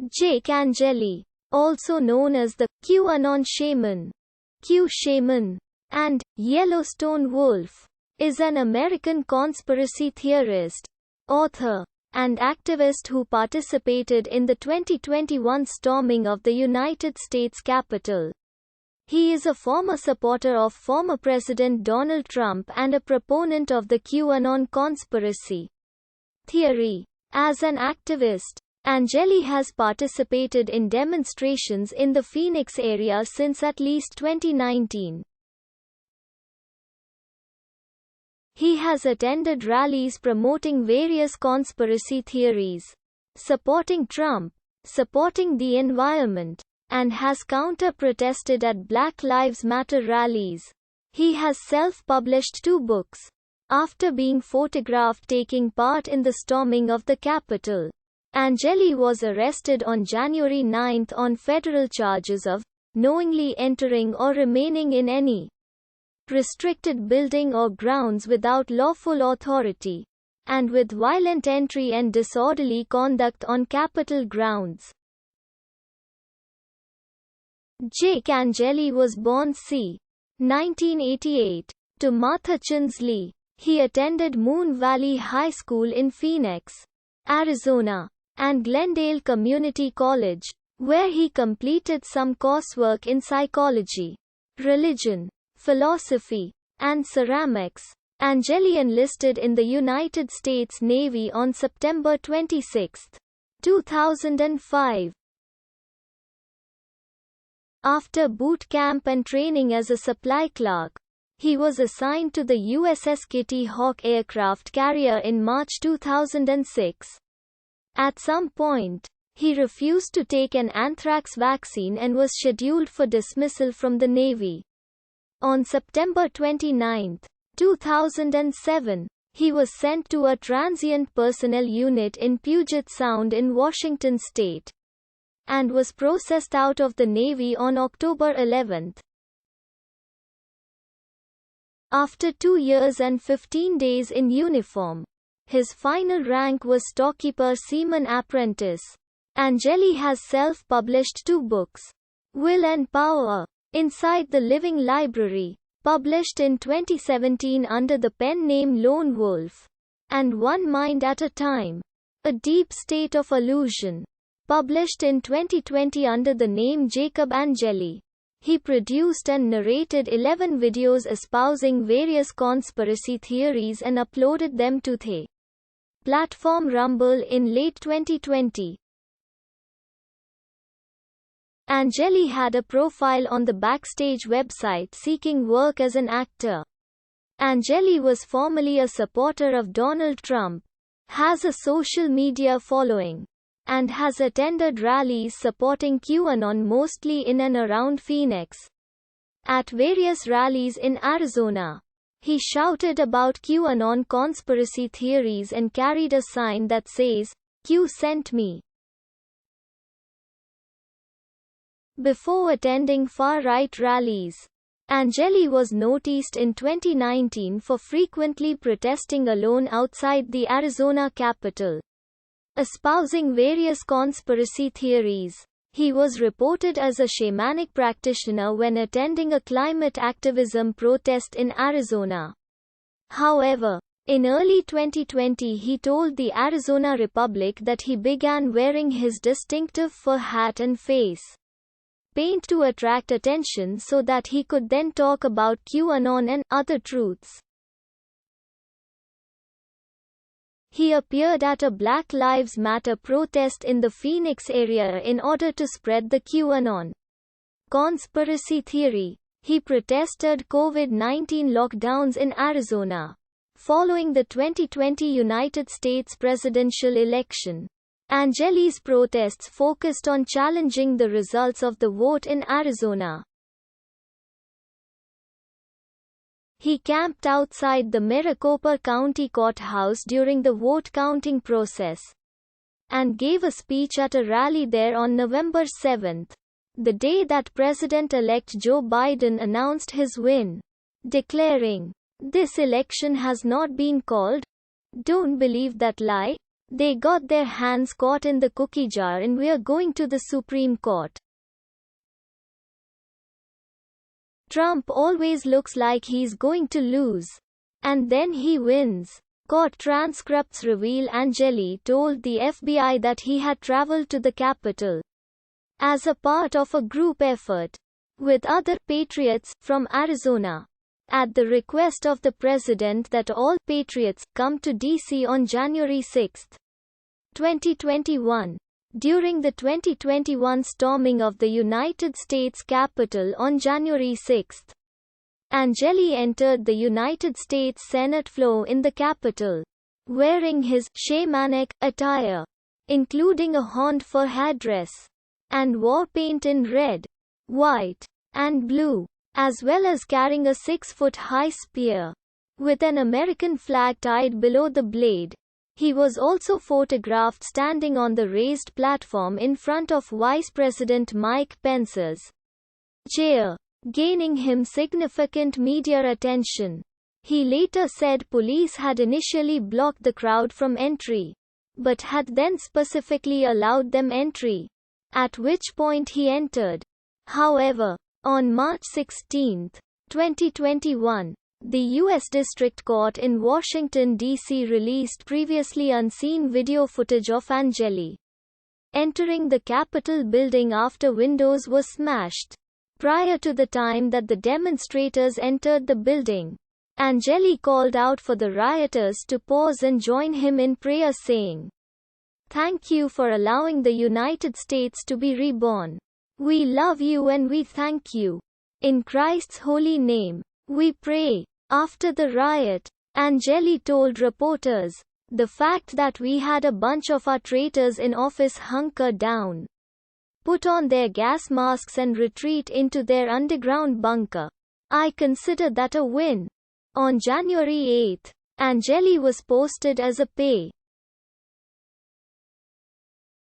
Jake Angeli, also known as the QAnon Shaman, Q Shaman, and Yellowstone Wolf, is an American conspiracy theorist, author, and activist who participated in the 2021 storming of the United States Capitol. He is a former supporter of former President Donald Trump and a proponent of the QAnon conspiracy theory. As an activist, Angeli has participated in demonstrations in the Phoenix area since at least 2019. He has attended rallies promoting various conspiracy theories, supporting Trump, supporting the environment, and has counter-protested at Black Lives Matter rallies. He has self-published 2 books, after being photographed taking part in the storming of the Capitol. Angeli was arrested on January 9 on federal charges of knowingly entering or remaining in any restricted building or grounds without lawful authority, and with violent entry and disorderly conduct on Capitol grounds. Jake Angeli was born c. 1988, to Martha Chinsley. He attended Moon Valley High School in Phoenix, Arizona, and Glendale Community College, where he completed some coursework in psychology, religion, philosophy, and ceramics. Angeli enlisted in the United States Navy on September 26, 2005. After boot camp and training as a supply clerk, he was assigned to the USS Kitty Hawk aircraft carrier in March 2006. At some point, he refused to take an anthrax vaccine and was scheduled for dismissal from the Navy. On September 29, 2007, he was sent to a transient personnel unit in Puget Sound in Washington state, and was processed out of the Navy on October 11. After 2 years and 15 days in uniform, his final rank was Storekeeper Seaman Apprentice. Angeli has self-published 2 books, Will and Power, Inside the Living Library, published in 2017 under the pen name Lone Wolf, and One Mind at a Time, A Deep State of Illusion, published in 2020 under the name Jacob Angeli. He produced and narrated 11 videos espousing various conspiracy theories and uploaded them to the platform Rumble in late 2020. Angeli had a profile on the Backstage website seeking work as an actor. Angeli was formerly a supporter of Donald Trump, has a social media following, and has attended rallies supporting QAnon mostly in and around Phoenix. At various rallies in Arizona, he shouted about QAnon conspiracy theories and carried a sign that says, "Q sent me." Before attending far-right rallies, Angeli was noticed in 2019 for frequently protesting alone outside the Arizona Capitol, espousing various conspiracy theories. He was reported as a shamanic practitioner when attending a climate activism protest in Arizona. However, in early 2020 he told the Arizona Republic that he began wearing his distinctive fur hat and face paint to attract attention so that he could then talk about QAnon and other truths. He appeared at a Black Lives Matter protest in the Phoenix area in order to spread the QAnon conspiracy theory. He protested COVID-19 lockdowns in Arizona following the 2020 United States presidential election. Angeli's protests focused on challenging the results of the vote in Arizona. He camped outside the Maricopa County Courthouse during the vote counting process, and gave a speech at a rally there on November 7, the day that President-elect Joe Biden announced his win, declaring, "This election has not been called. Don't believe that lie. They got their hands caught in the cookie jar and we're going to the Supreme Court. Trump always looks like he's going to lose. And then he wins. Court transcripts reveal Angeli told the FBI that he had traveled to the Capitol as a part of a group effort with other patriots from Arizona, at the request of the president that all patriots come to D.C. on January 6, 2021. During the 2021 storming of the United States Capitol on January 6, Angeli entered the United States Senate floor in the Capitol, wearing his shamanic attire, including a horned fur headdress and war paint in red, white, and blue, as well as carrying a 6-foot-high spear with an American flag tied below the blade. He was also photographed standing on the raised platform in front of Vice President Mike Pence's chair, gaining him significant media attention. He later said police had initially blocked the crowd from entry, but had then specifically allowed them entry, at which point he entered. However, on March 16, 2021, the U.S. District Court in Washington, D.C. released previously unseen video footage of Angeli entering the Capitol building after windows were smashed. Prior to the time that the demonstrators entered the building, Angeli called out for the rioters to pause and join him in prayer, saying, "Thank you for allowing the United States to be reborn. We love you and we thank you. In Christ's holy name, we pray." After the riot, Angeli told reporters, "The fact that we had a bunch of our traitors in office hunker down, put on their gas masks and retreat into their underground bunker, I consider that a win." On January 8, Angeli was posted as a pay